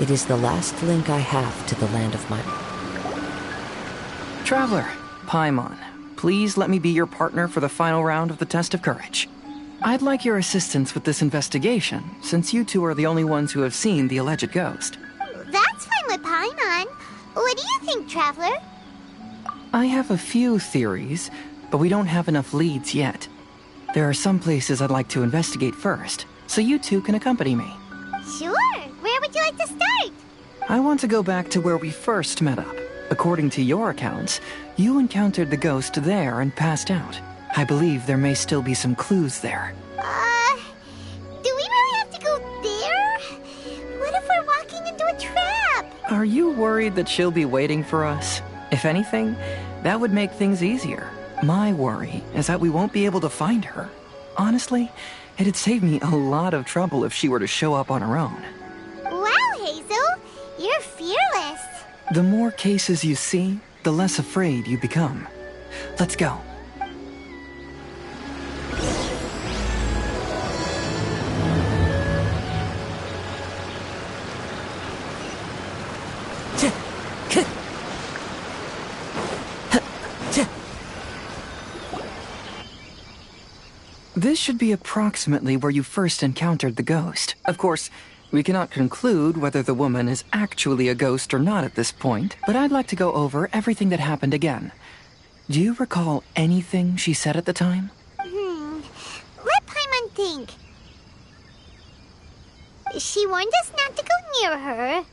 It is the last link I have to the land of my... Traveler, Paimon, please let me be your partner for the final round of the test of courage. I'd like your assistance with this investigation, since you two are the only ones who have seen the alleged ghost. That's fine with Paimon. What do you think, Traveler? I have a few theories, but we don't have enough leads yet. There are some places I'd like to investigate first, so you two can accompany me. Sure. Where would you like to start? I want to go back to where we first met up. According to your accounts, you encountered the ghost there and passed out. I believe there may still be some clues there. Do we really have to go there? What if we're walking into a trap? Are you worried that she'll be waiting for us? If anything, that would make things easier. My worry is that we won't be able to find her. Honestly, it'd save me a lot of trouble if she were to show up on her own. Wow, Hazel! You're fearless. The more cases you see, the less afraid you become. Let's go. This should be approximately where you first encountered the ghost. Of course, we cannot conclude whether the woman is actually a ghost or not at this point, but I'd like to go over everything that happened again. Do you recall anything she said at the time? Let Paimon think. She warned us not to go near her,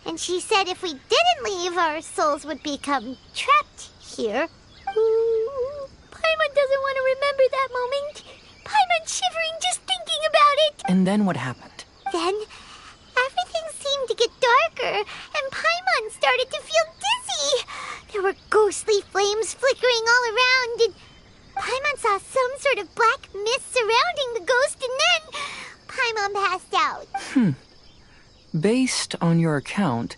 and she said if we didn't leave, our souls would become trapped here. Ooh, Paimon doesn't want to remember that moment. Paimon's shivering just thinking about it. And then what happened? Then, everything seemed to get darker, and Paimon started to feel dizzy. There were ghostly flames flickering all around, and Paimon saw some sort of black mist surrounding the ghost, and then Paimon passed out. Based on your account,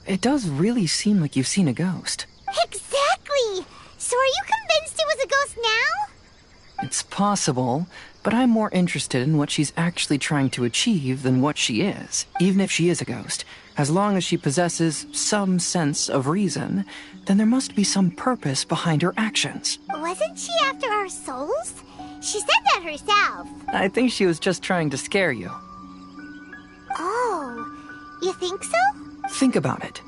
it does really seem like you've seen a ghost. Exactly! So are you convinced it was a ghost now? It's possible, but I'm more interested in what she's actually trying to achieve than what she is. Even if she is a ghost, as long as she possesses some sense of reason, then there must be some purpose behind her actions. Wasn't she after our souls? She said that herself. I think she was just trying to scare you. Oh, you think so? Think about it.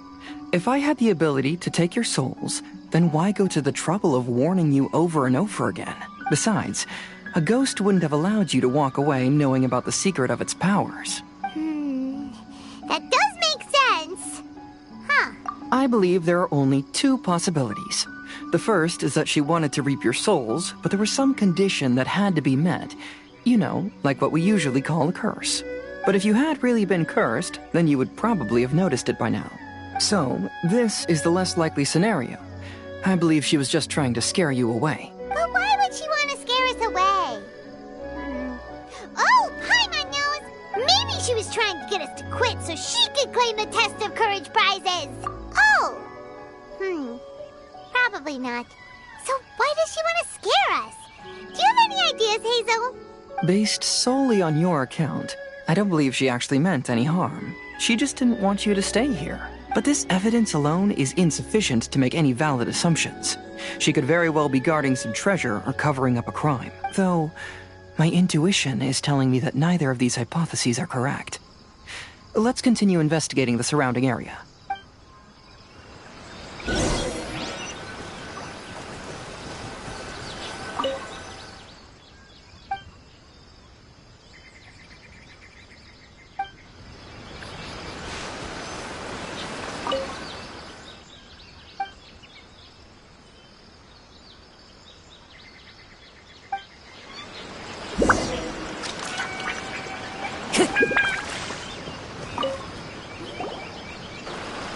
If I had the ability to take your souls, then why go to the trouble of warning you over and over again? Besides, a ghost wouldn't have allowed you to walk away knowing about the secret of its powers. That does make sense. Huh. I believe there are only two possibilities. The first is that she wanted to reap your souls, but there was some condition that had to be met. You know, like what we usually call a curse. But if you had really been cursed, then you would probably have noticed it by now. So, this is the less likely scenario. I believe she was just trying to scare you away. But why would she want to scare us away? Oh, Paimon knows! Maybe she was trying to get us to quit so she could claim the Test of Courage prizes! Oh! Probably not. So why does she want to scare us? Do you have any ideas, Hazel? Based solely on your account, I don't believe she actually meant any harm. She just didn't want you to stay here. But this evidence alone is insufficient to make any valid assumptions. She could very well be guarding some treasure or covering up a crime. Though, my intuition is telling me that neither of these hypotheses are correct. Let's continue investigating the surrounding area.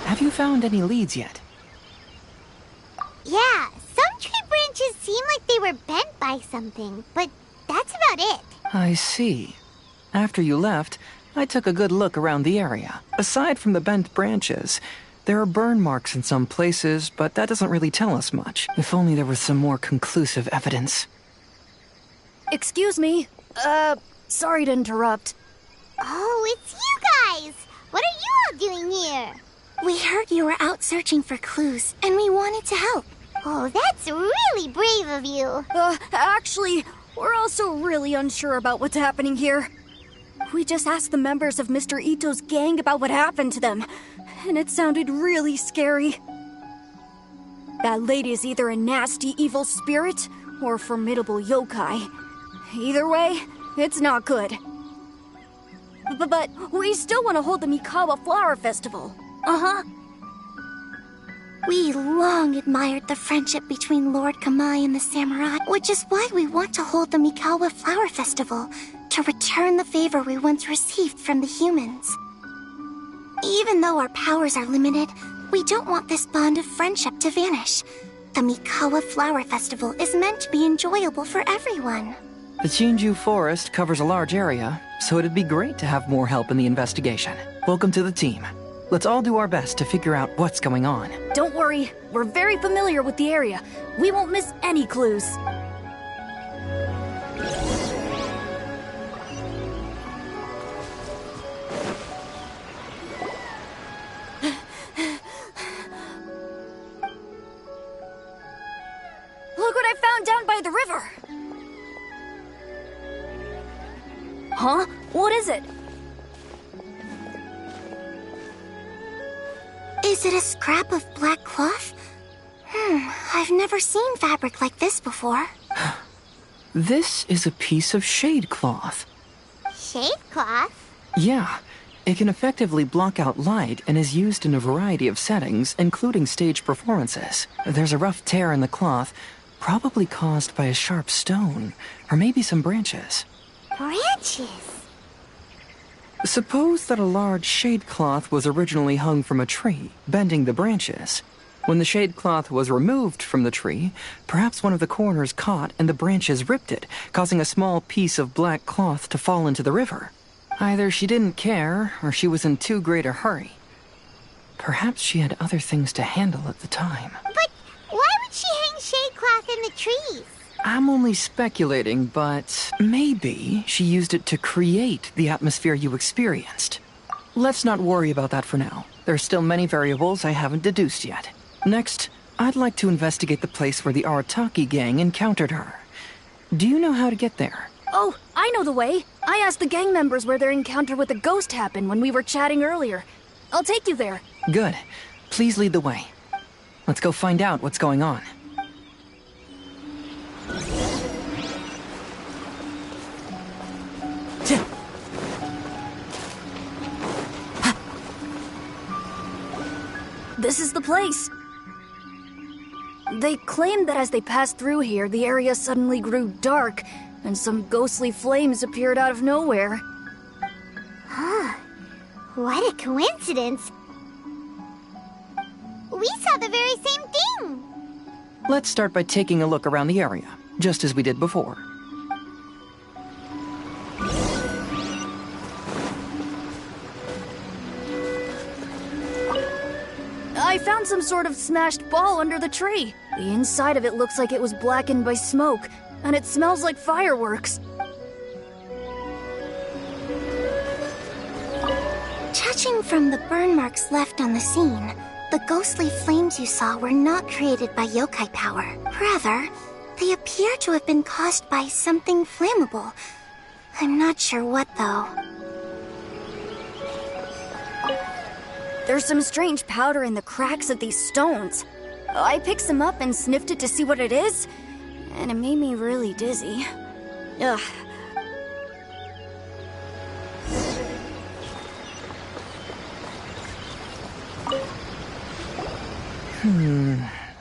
Have you found any leads yet? Yeah, some tree branches seem like they were bent by something, but that's about it. I see. After you left, I took a good look around the area. Aside from the bent branches, there are burn marks in some places, but that doesn't really tell us much. If only there was some more conclusive evidence. Excuse me. Sorry to interrupt. Oh, it's you guys! What are you all doing We heard you were out searching for clues, and we wanted to help. Oh, that's really brave of you. Actually, we're also really unsure about what's happening here. We just asked the members of Mr. Ito's gang about what happened to them, and it sounded really scary. That lady is either a nasty evil spirit or a formidable yokai. Either way, it's not good. But we still want to hold the Mikawa Flower Festival. Uh-huh. We long admired the friendship between Lord Kamai and the samurai, which is why we want to hold the Mikawa Flower Festival, to return the favor we once received from the humans. Even though our powers are limited, we don't want this bond of friendship to vanish. The Mikawa Flower Festival is meant to be enjoyable for everyone. The Chinju Forest covers a large area, so it'd be great to have more help in the investigation. Welcome to the team. Let's all do our best to figure out what's going on. Don't worry, we're very familiar with the area. We won't miss any clues. Look what I found down by the river! Huh? What is it? Is it a scrap of black cloth? I've never seen fabric like this before. This is a piece of shade cloth. Shade cloth? Yeah, it can effectively block out light and is used in a variety of settings, including stage performances. There's a rough tear in the cloth, probably caused by a sharp stone, or maybe some branches. Branches? Suppose that a large shade cloth was originally hung from a tree, bending the branches. When the shade cloth was removed from the tree, perhaps one of the corners caught and the branches ripped it, causing a small piece of black cloth to fall into the river. Either she didn't care, or she was in too great a hurry. Perhaps she had other things to handle at the time. But why would she hang shade cloth in the trees? I'm only speculating, but maybe she used it to create the atmosphere you experienced. Let's not worry about that for now. There's still many variables I haven't deduced yet. Next, I'd like to investigate the place where the Arataki gang encountered her. Do you know how to get there? Oh, I know the way. I asked the gang members where their encounter with the ghost happened when we were chatting earlier. I'll take you there. Good. Please lead the way. Let's go find out what's going on. This is the place. They claimed that as they passed through here, the area suddenly grew dark, and some ghostly flames appeared out of nowhere. What a coincidence. We saw the very same thing. Let's start by taking a look around the area, just as we did before. I found some sort of smashed ball under the tree. The inside of it looks like it was blackened by smoke, and it smells like fireworks. Judging from the burn marks left on the scene, the ghostly flames you saw were not created by yokai power. Rather, they appear to have been caused by something flammable. I'm not sure what, though. There's some strange powder in the cracks of these stones. I picked some up and sniffed it to see what it is, and it made me really dizzy. Ugh.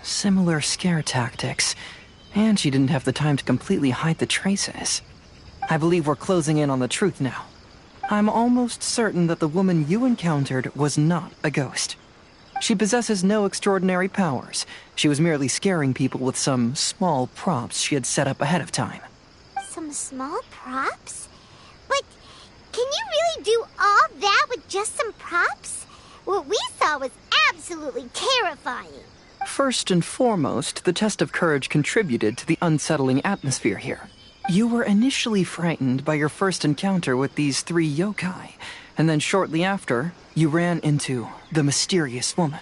Similar scare tactics. And she didn't have the time to completely hide the traces. I believe we're closing in on the truth now. I'm almost certain that the woman you encountered was not a ghost. She possesses no extraordinary powers. She was merely scaring people with some small props she had set up ahead of time. Some small props? But can you really do all that with just some props? What we saw was absolutely terrifying. First and foremost, the test of courage contributed to the unsettling atmosphere here. You were initially frightened by your first encounter with these three yokai, and then shortly after, you ran into the mysterious woman.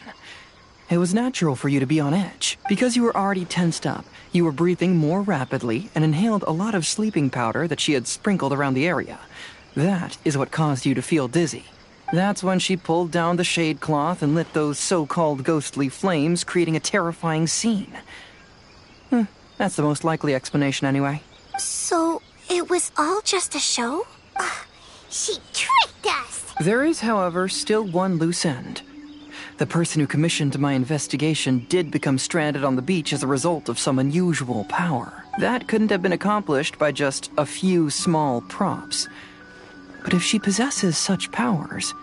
It was natural for you to be on edge. Because you were already tensed up, you were breathing more rapidly and inhaled a lot of sleeping powder that she had sprinkled around the area. That is what caused you to feel dizzy. That's when she pulled down the shade cloth and lit those so-called ghostly flames, creating a terrifying scene. That's the most likely explanation anyway. So, it was all just a show? She tricked us! There is, however, still one loose end. The person who commissioned my investigation did become stranded on the beach as a result of some unusual power. That couldn't have been accomplished by just a few small props. But if she possesses such powers,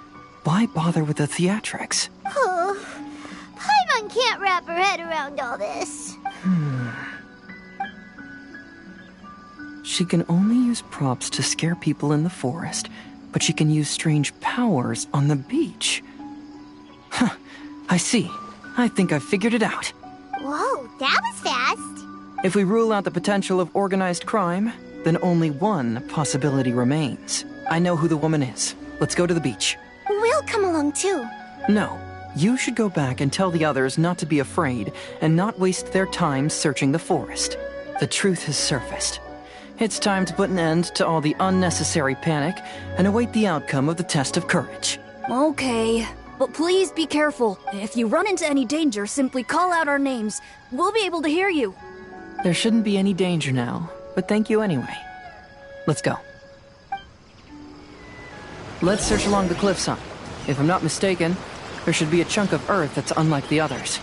why bother with the theatrics? Paimon can't wrap her head around all this. She can only use props to scare people in the forest, but she can use strange powers on the beach. Huh, I see. I think I've figured it out. Whoa, that was fast. If we rule out the potential of organized crime, then only one possibility remains. I know who the woman is. Let's go to the beach. We'll come along too. No, you should go back and tell the others not to be afraid and not waste their time searching the forest. The truth has surfaced. It's time to put an end to all the unnecessary panic and await the outcome of the test of courage. Okay, but please be careful. If you run into any danger, simply call out our names. We'll be able to hear you. There shouldn't be any danger now, but thank you anyway. Let's go. Let's search along the cliffside. If I'm not mistaken, there should be a chunk of earth that's unlike the others.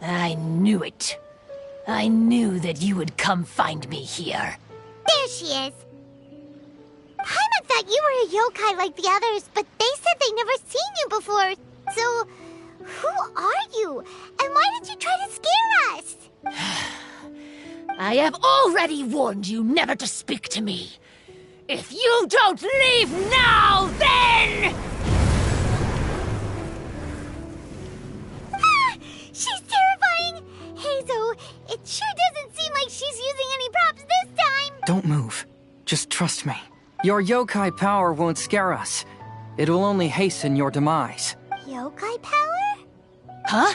I knew it. I knew that you would come find me here. There she is. Paimon thought you were a yokai like the others, but they said they never seen you before. So, who are you? And why did you try to scare us? I have already warned you never to speak to me. If you don't leave now, then... She's terrifying! Hazel, it sure doesn't seem like she's using any props this time! Don't move. Just trust me. Your yokai power won't scare us. It will only hasten your demise. Yokai power? Huh?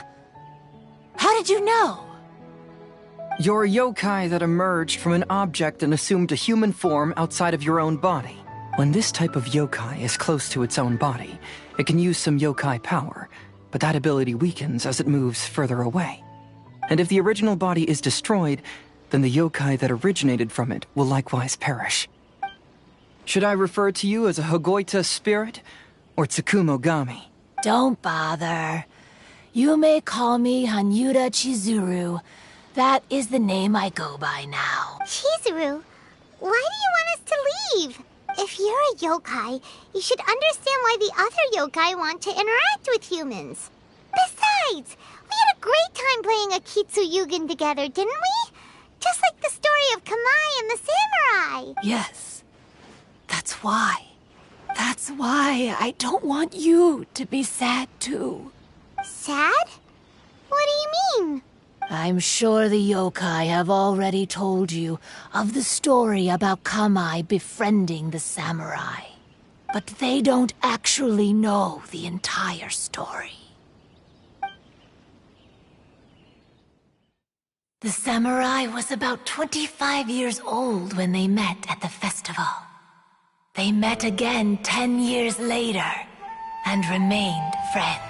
How did you know? You're a yokai that emerged from an object and assumed a human form outside of your own body. When this type of yokai is close to its own body, it can use some yokai power, but that ability weakens as it moves further away. And if the original body is destroyed, then the yokai that originated from it will likewise perish. Should I refer to you as a Hagoita spirit or Tsukumogami? Don't bother. You may call me Hanyuda Chizuru. That is the name I go by now. Chizuru, why do you want us to leave? If you're a yokai, you should understand why the other yokai want to interact with humans. Besides, we had a great time playing Akitsu Yugen together, didn't we? Just like the story of Kamai and the samurai. Yes. That's why. That's why I don't want you to be sad too. Sad? What do you mean? I'm sure the yokai have already told you of the story about Kamai befriending the samurai. But they don't actually know the entire story. The samurai was about 25 years old when they met at the festival. They met again 10 years later and remained friends.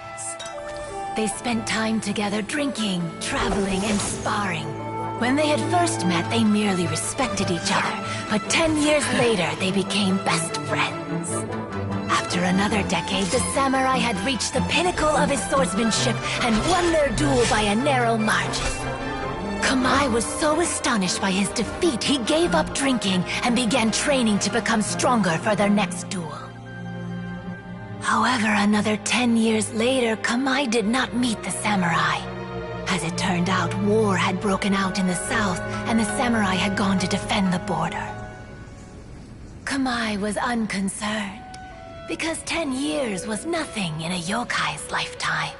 They spent time together drinking, traveling, and sparring. When they had first met, they merely respected each other, but 10 years later, they became best friends. After another decade, the samurai had reached the pinnacle of his swordsmanship and won their duel by a narrow margin. Kamai was so astonished by his defeat, he gave up drinking and began training to become stronger for their next duel. However, another 10 years later, Kamai did not meet the samurai. As it turned out, war had broken out in the south, and the samurai had gone to defend the border. Kamai was unconcerned, because 10 years was nothing in a yokai's lifetime.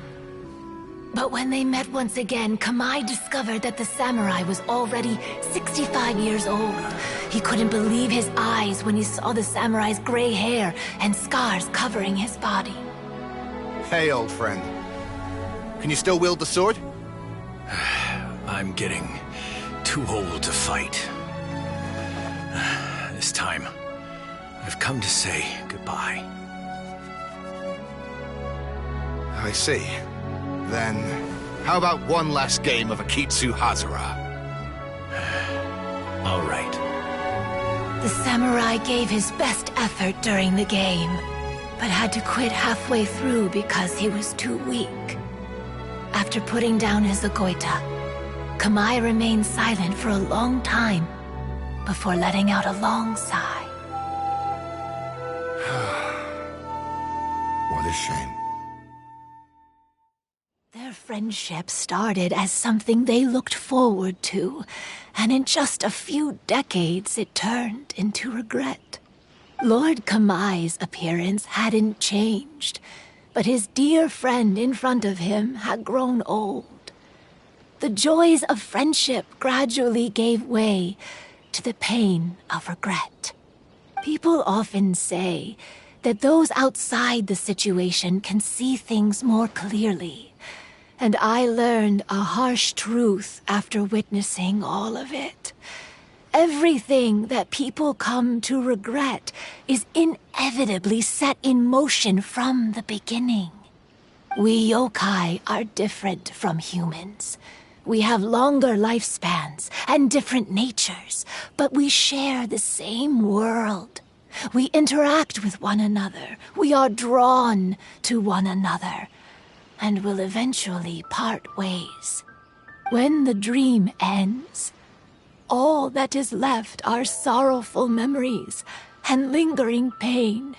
But when they met once again, Kamai discovered that the samurai was already 65 years old. He couldn't believe his eyes when he saw the samurai's gray hair and scars covering his body. Hey, old friend. Can you still wield the sword? I'm getting too old to fight. This time, I've come to say goodbye. I see. Then, how about one last game of Akitsu Hazara? All right. The samurai gave his best effort during the game, but had to quit halfway through because he was too weak. After putting down his Agoita, Kamai remained silent for a long time before letting out a long sigh. What a shame. Their friendship started as something they looked forward to, and in just a few decades it turned into regret. Lord Kamai's appearance hadn't changed, but his dear friend in front of him had grown old. The joys of friendship gradually gave way to the pain of regret. People often say that those outside the situation can see things more clearly, and I learned a harsh truth after witnessing all of it. Everything that people come to regret is inevitably set in motion from the beginning. We yokai are different from humans. We have longer lifespans and different natures, but we share the same world. We interact with one another. We are drawn to one another, and will eventually part ways. When the dream ends, all that is left are sorrowful memories and lingering pain.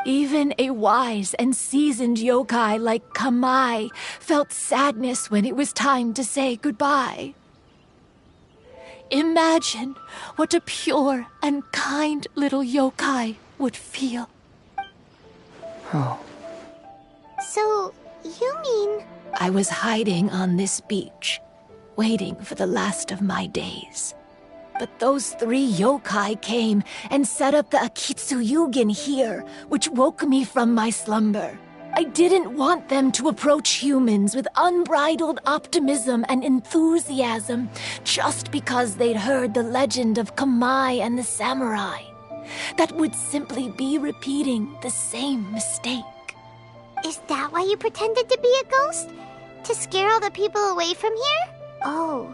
Even a wise and seasoned yokai like Kamai felt sadness when it was time to say goodbye. Imagine what a pure and kind little yokai would feel. Oh. So, you mean... I was hiding on this beach, waiting for the last of my days. But those 3 yokai came and set up the Akitsu Yugin here, which woke me from my slumber. I didn't want them to approach humans with unbridled optimism and enthusiasm just because they'd heard the legend of Kamai and the samurai. That would simply be repeating the same mistake. Is that why you pretended to be a ghost? To scare all the people away from here? Oh,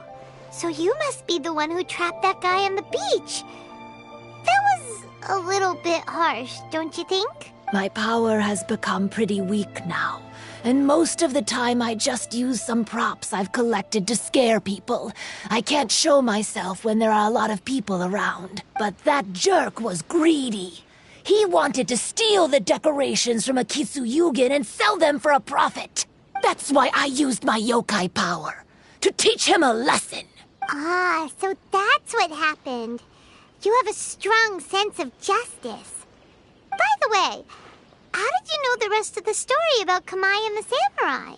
so you must be the one who trapped that guy on the beach. That was a little bit harsh, don't you think? My power has become pretty weak now, and most of the time I just use some props I've collected to scare people. I can't show myself when there are a lot of people around. But that jerk was greedy. He wanted to steal the decorations from Akitsu Yugin and sell them for a profit. That's why I used my yokai power, to teach him a lesson. Ah, so that's what happened. You have a strong sense of justice. By the way, how did you know the rest of the story about Kamai and the samurai?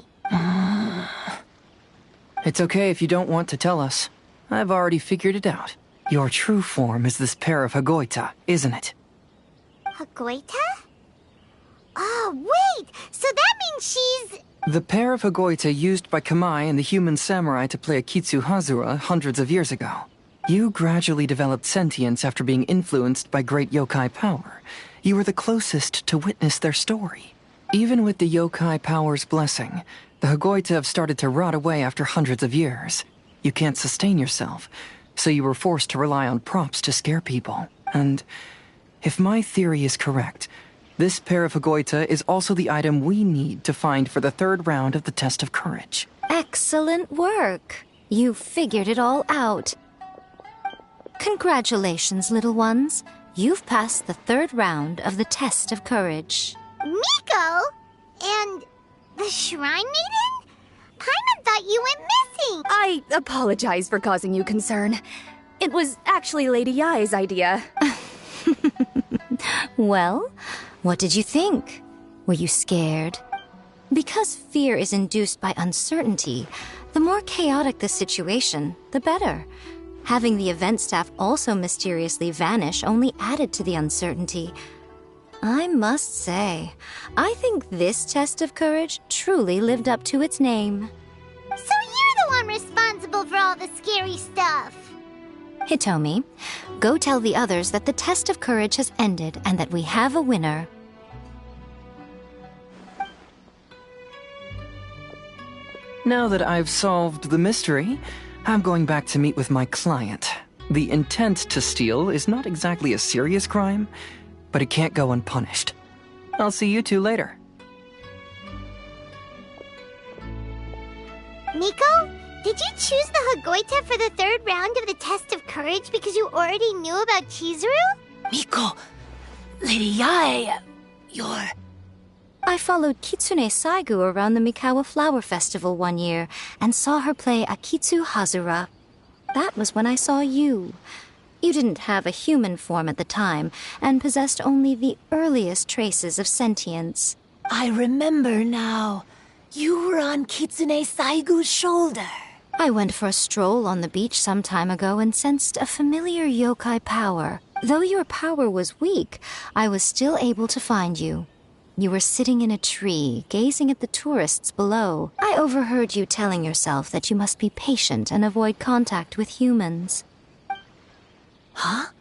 It's okay if you don't want to tell us. I've already figured it out. Your true form is this pair of Hagoita, isn't it? Hagoita? Oh, wait! So that means she's... The pair of Hagoita used by Kamai and the human samurai to play Akitsu Hazura hundreds of years ago. You gradually developed sentience after being influenced by great yokai power. You were the closest to witness their story. Even with the yokai power's blessing, the Hagoita have started to rot away after hundreds of years. You can't sustain yourself, so you were forced to rely on props to scare people. And if my theory is correct, this pair of Hagoita is also the item we need to find for the 3rd round of the test of courage. Excellent work. You figured it all out. Congratulations, little ones. You've passed the 3rd round of the test of courage. Miko? And the Shrine Maiden? Paimon thought you went missing! I apologize for causing you concern. It was actually Lady Yai's idea. Well, what did you think? Were you scared? Because fear is induced by uncertainty, the more chaotic the situation, the better. Having the event staff also mysteriously vanish only added to the uncertainty. I must say, I think this test of courage truly lived up to its name. So you're the one responsible for all the scary stuff! Hitomi, go tell the others that the test of courage has ended and that we have a winner. Now that I've solved the mystery, I'm going back to meet with my client. The intent to steal is not exactly a serious crime, but it can't go unpunished. I'll see you two later. Miko, did you choose the Hagoita for the third round of the test of courage because you already knew about Chizuru? Miko, Lady Yai, you're... I followed Kitsune Saigu around the Mikawa Flower Festival one year and saw her play Akitsu Hazura. That was when I saw you. You didn't have a human form at the time and possessed only the earliest traces of sentience. I remember now. You were on Kitsune Saigu's shoulder. I went for a stroll on the beach some time ago and sensed a familiar yokai power. Though your power was weak, I was still able to find you. You were sitting in a tree, gazing at the tourists below. I overheard you telling yourself that you must be patient and avoid contact with humans. Huh?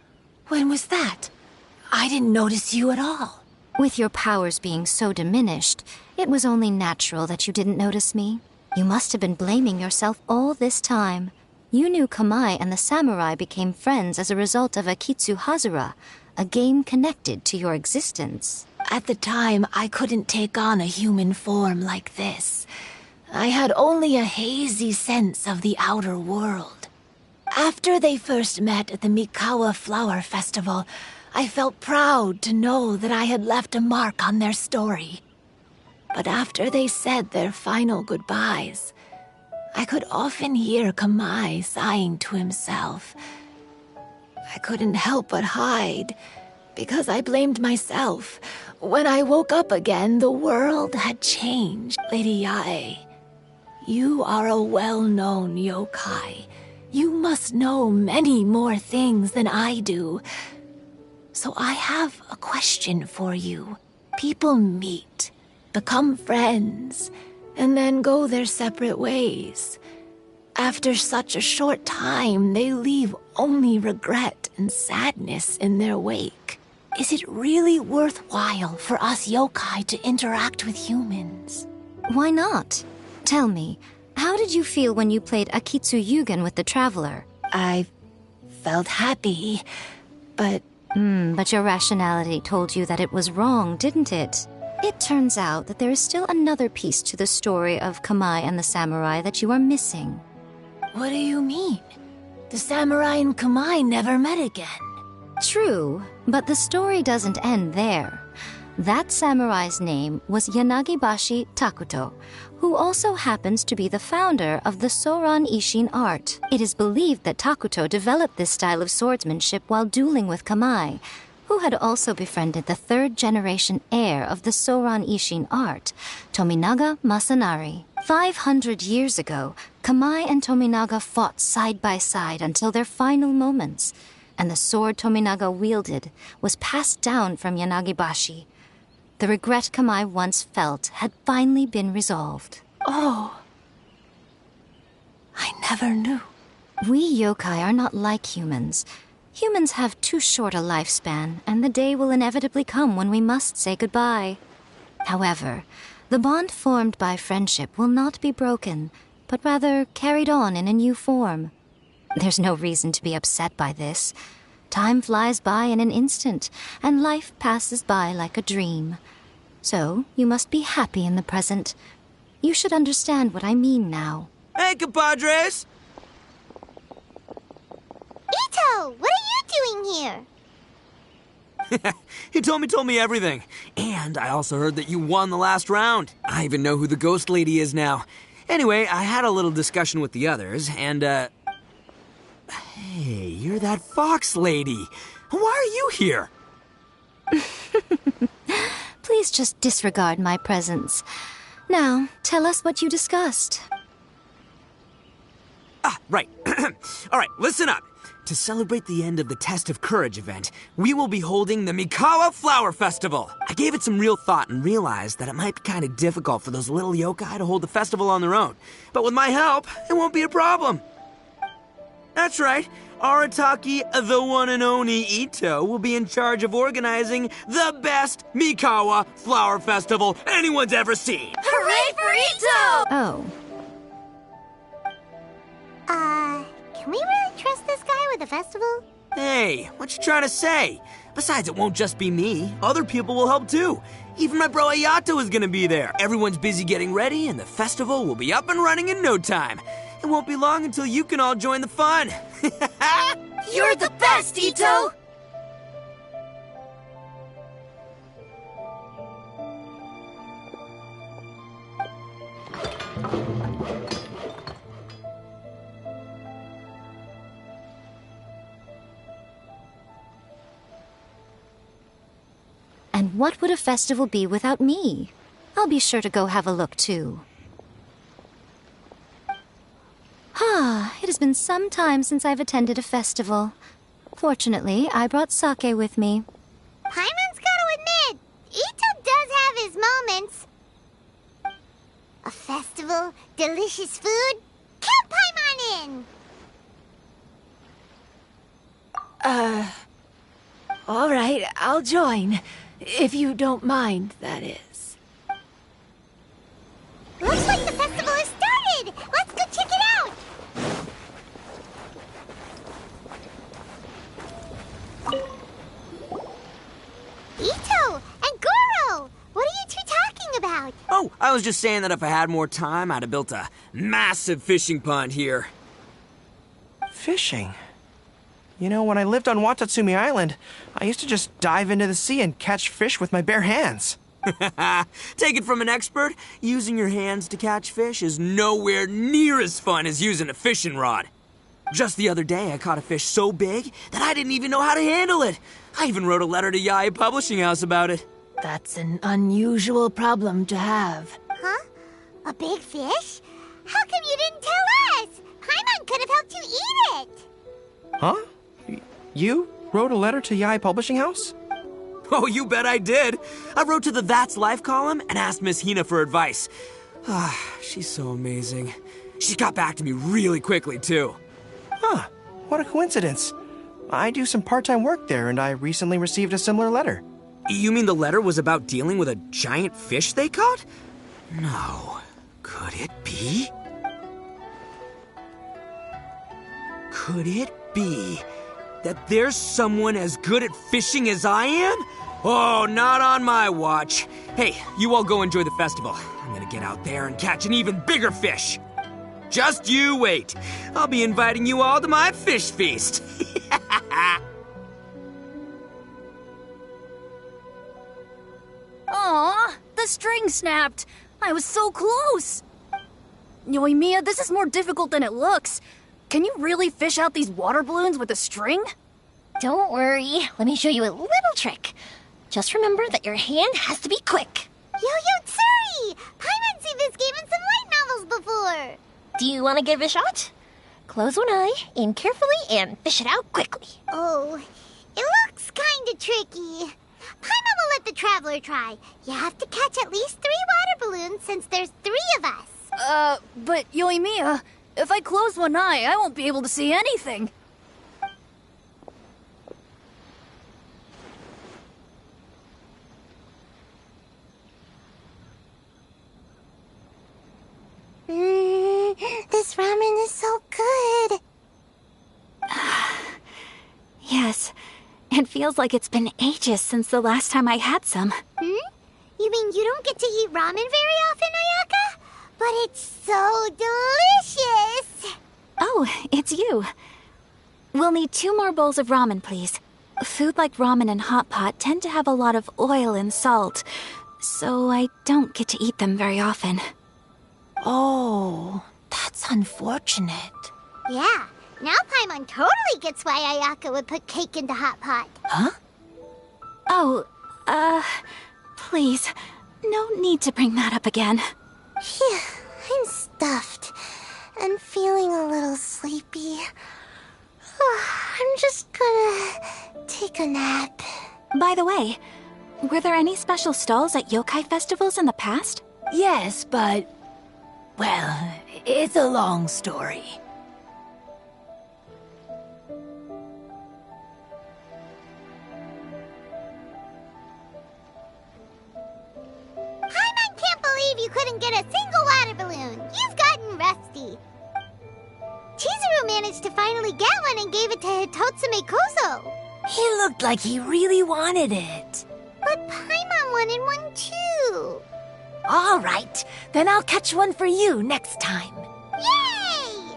When was that? I didn't notice you at all. With your powers being so diminished, it was only natural that you didn't notice me. You must have been blaming yourself all this time. You knew Kamai and the samurai became friends as a result of Akitsu Hazura, a game connected to your existence. At the time, I couldn't take on a human form like this. I had only a hazy sense of the outer world. After they first met at the Mikawa Flower Festival, I felt proud to know that I had left a mark on their story. But after they said their final goodbyes, I could often hear Kamai sighing to himself. I couldn't help but hide, because I blamed myself. When I woke up again, the world had changed. Lady Yae, you are a well-known yokai. You must know many more things than I do. So I have a question for you. People meet, become friends, and then go their separate ways. After such a short time, they leave only regret and sadness in their wake. Is it really worthwhile for us yokai to interact with humans? Why not? Tell me, how did you feel when you played Akitsu Yugen with the Traveler? I felt happy, but... But your rationality told you that it was wrong, didn't it? It turns out that there is still another piece to the story of Kamai and the samurai that you are missing. What do you mean? The samurai and Kamai never met again. True, but the story doesn't end there. That samurai's name was Yanagibashi Takuto, who also happens to be the founder of the Soran Ishin art. It is believed that Takuto developed this style of swordsmanship while dueling with Kamai, who had also befriended the third-generation heir of the Soran Ishin art, Tominaga Masanari. 500 years ago, Kamai and Tominaga fought side by side until their final moments, and the sword Tominaga wielded was passed down from Yanagibashi. The regret Kamai once felt had finally been resolved. Oh. I never knew. We yokai are not like humans. Humans have too short a lifespan, and the day will inevitably come when we must say goodbye. However, the bond formed by friendship will not be broken, but rather carried on in a new form. There's no reason to be upset by this. Time flies by in an instant, and life passes by like a dream. So, you must be happy in the present. You should understand what I mean now. Hey, compadres! Ito, what are you doing here? He told me everything. And I also heard that you won the last round. I even know who the ghost lady is now. Anyway, I had a little discussion with the others, and, Hey, you're that fox lady. Why are you here? Please just disregard my presence. Now, tell us what you discussed. Right. All right, listen up. To celebrate the end of the Test of Courage event, we will be holding the Mikawa Flower Festival. I gave it some real thought and realized that it might be kind of difficult for those little yokai to hold the festival on their own. But with my help, it won't be a problem. That's right. Arataki, the one and only Ito, will be in charge of organizing the best Mikawa Flower Festival anyone's ever seen. Hooray for Ito! Oh. Can we really trust this guy with the festival? Hey, what you trying to say? Besides, it won't just be me. Other people will help too. Even my bro Ayato is gonna be there. Everyone's busy getting ready, and the festival will be up and running in no time. It won't be long until you can all join the fun. You're the best, Ito! And what would a festival be without me? I'll be sure to go have a look, too. It has been some time since I've attended a festival. Fortunately, I brought sake with me. Paimon's gotta admit, Ito does have his moments. A festival, delicious food, count Paimon in! All right, I'll join. If you don't mind, that is. Looks like the festival has started! Let's go check it out! Ito and Goro! What are you two talking about? Oh, I was just saying that if I had more time, I'd have built a massive fishing pond here. Fishing? You know, when I lived on Watatsumi Island, I used to just dive into the sea and catch fish with my bare hands. Take it from an expert, using your hands to catch fish is nowhere near as fun as using a fishing rod. Just the other day, I caught a fish so big that I didn't even know how to handle it. I even wrote a letter to Yae Publishing House about it. That's an unusual problem to have. Huh? A big fish? How come you didn't tell us? Paimon could have helped you eat it! Huh? You wrote a letter to Yae Publishing House? Oh, you bet I did. I wrote to the That's Life column and asked Miss Hina for advice. She's so amazing. She got back to me really quickly, too. Huh. What a coincidence. I do some part-time work there, and I recently received a similar letter. You mean the letter was about dealing with a giant fish they caught? No. Could it be? Could it be that there's someone as good at fishing as I am? Oh, not on my watch. Hey, you all go enjoy the festival. I'm gonna get out there and catch an even bigger fish. Just you wait. I'll be inviting you all to my fish feast. Aw, the string snapped. I was so close. Yoimiya, this is more difficult than it looks. Can you really fish out these water balloons with a string? Don't worry. Let me show you a little trick. Just remember that your hand has to be quick. Yo-Yo Tsuri! Paimon's seen this game in some light novels before. Do you want to give it a shot? Close one eye, aim carefully, and fish it out quickly. Oh, it looks kind of tricky. Paimon will let the traveler try. You have to catch at least 3 water balloons since there's 3 of us. But Yoimiya, if I close one eye, I won't be able to see anything. This ramen is so good. Yes, it feels like it's been ages since the last time I had some. You mean you don't get to eat ramen very often, Ayaka? But it's so delicious! Oh, it's you. We'll need 2 more bowls of ramen, please. Food like ramen and hot pot tend to have a lot of oil and salt, so I don't get to eat them very often. Oh, that's unfortunate. Yeah, now Paimon totally gets why Ayaka would put cake into hot pot. Huh? Oh, please, no need to bring that up again. Phew, I'm stuffed and feeling a little sleepy. I'm just gonna take a nap. By the way, were there any special stalls at yokai festivals in the past? Yes, but... well, it's a long story. Paimon can't believe you couldn't get a single water balloon. You've gotten rusty. Chizuru managed to finally get one and gave it to Hitotsume Kozo. He looked like he really wanted it. But Paimon wanted one too. All right, then I'll catch one for you next time. Yay!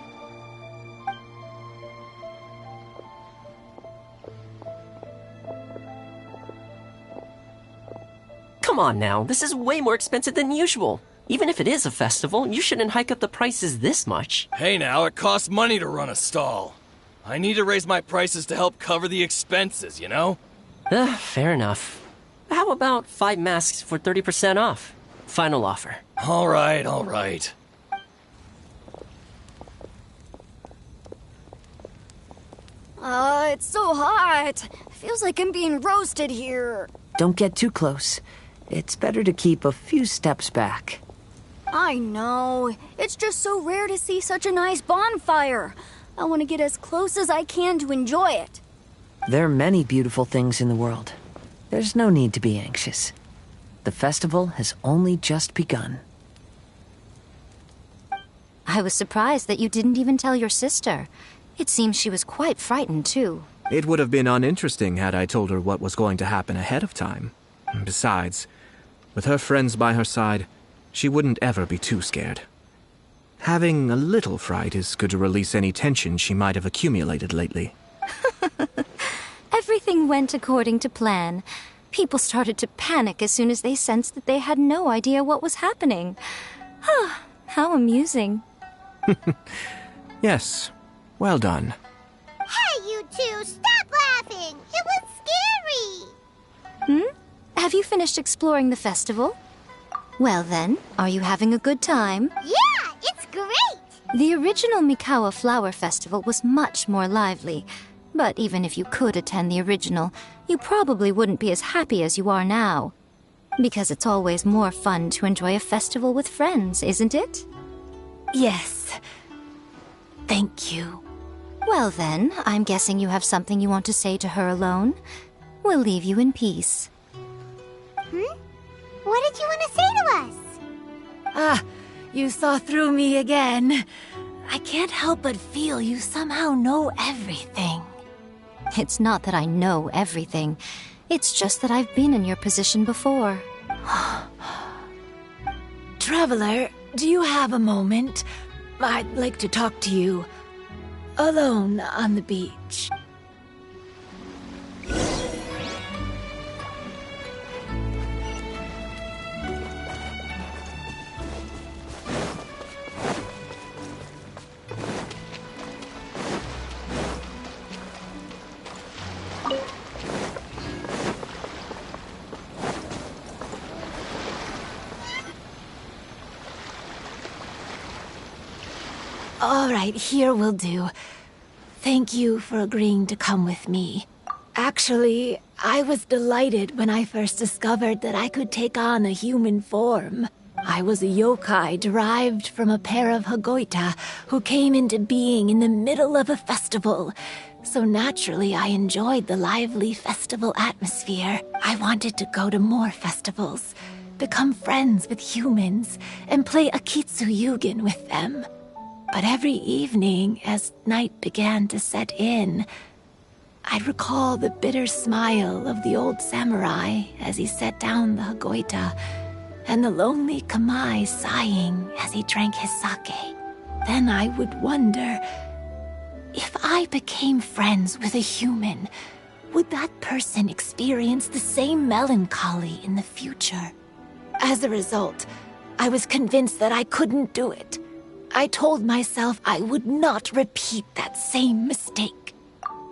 Come on now, this is way more expensive than usual. Even if it is a festival, you shouldn't hike up the prices this much. Hey now, it costs money to run a stall. I need to raise my prices to help cover the expenses, you know? Fair enough. How about 5 masks for 30% off? Final offer. All right, all right. It's so hot. Feels like I'm being roasted here. Don't get too close. It's better to keep a few steps back. I know. It's just so rare to see such a nice bonfire. I want to get as close as I can to enjoy it. There are many beautiful things in the world. There's no need to be anxious. The festival has only just begun. I was surprised that you didn't even tell your sister. It seems she was quite frightened, too. It would have been uninteresting had I told her what was going to happen ahead of time. Besides, with her friends by her side, she wouldn't ever be too scared. Having a little fright is good to release any tension she might have accumulated lately. Everything went according to plan. People started to panic as soon as they sensed that they had no idea what was happening. How amusing. Yes, well done. Hey, you two, stop laughing! It was scary! Have you finished exploring the festival? Well then, are you having a good time? Yeah, it's great! The original Mikawa Flower Festival was much more lively. But even if you could attend the original, you probably wouldn't be as happy as you are now. Because it's always more fun to enjoy a festival with friends, isn't it? Yes. Thank you. Well then, I'm guessing you have something you want to say to her alone. We'll leave you in peace. What did you want to say to us? You saw through me again. I can't help but feel you somehow know everything. It's not that I know everything. It's just that I've been in your position before. Traveler, do you have a moment? I'd like to talk to you. Alone on the beach. All right, here will do. Thank you for agreeing to come with me. Actually, I was delighted when I first discovered that I could take on a human form. I was a yokai derived from a pair of Hagoita who came into being in the middle of a festival. So naturally, I enjoyed the lively festival atmosphere. I wanted to go to more festivals, become friends with humans, and play Akitsu Yugen with them. But every evening, as night began to set in, I'd recall the bitter smile of the old samurai as he set down the Hagoita, and the lonely Kamai sighing as he drank his sake. Then I would wonder, if I became friends with a human, would that person experience the same melancholy in the future? As a result, I was convinced that I couldn't do it. I told myself I would not repeat that same mistake.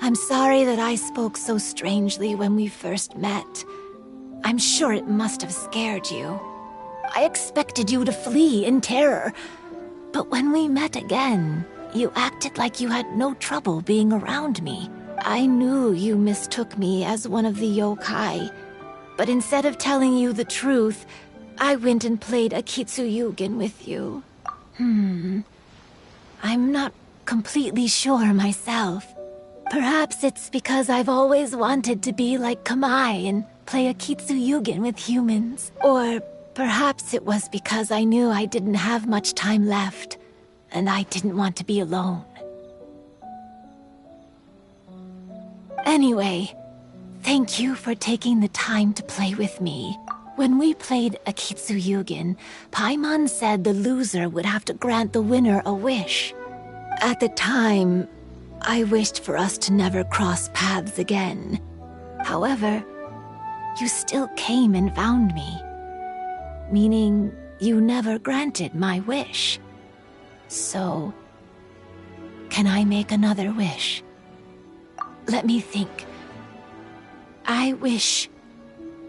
I'm sorry that I spoke so strangely when we first met. I'm sure it must have scared you. I expected you to flee in terror. But when we met again, you acted like you had no trouble being around me. I knew you mistook me as one of the yokai. But instead of telling you the truth, I went and played Akitsu Yugen with you. I'm not completely sure myself. Perhaps it's because I've always wanted to be like Kamai and play Akitsu Yugen with humans. Or perhaps it was because I knew I didn't have much time left, and I didn't want to be alone. Anyway, thank you for taking the time to play with me. When we played Akitsu Yugen, Paimon said the loser would have to grant the winner a wish. At the time, I wished for us to never cross paths again. However, you still came and found me. Meaning, you never granted my wish. So, can I make another wish? Let me think. I wish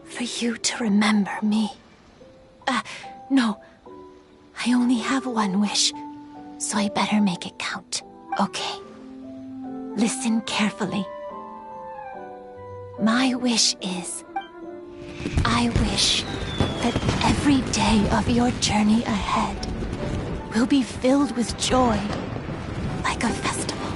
for you to remember me. No. I only have one wish, so I better make it count. Okay. Listen carefully. My wish is, I wish that every day of your journey ahead will be filled with joy, like a festival.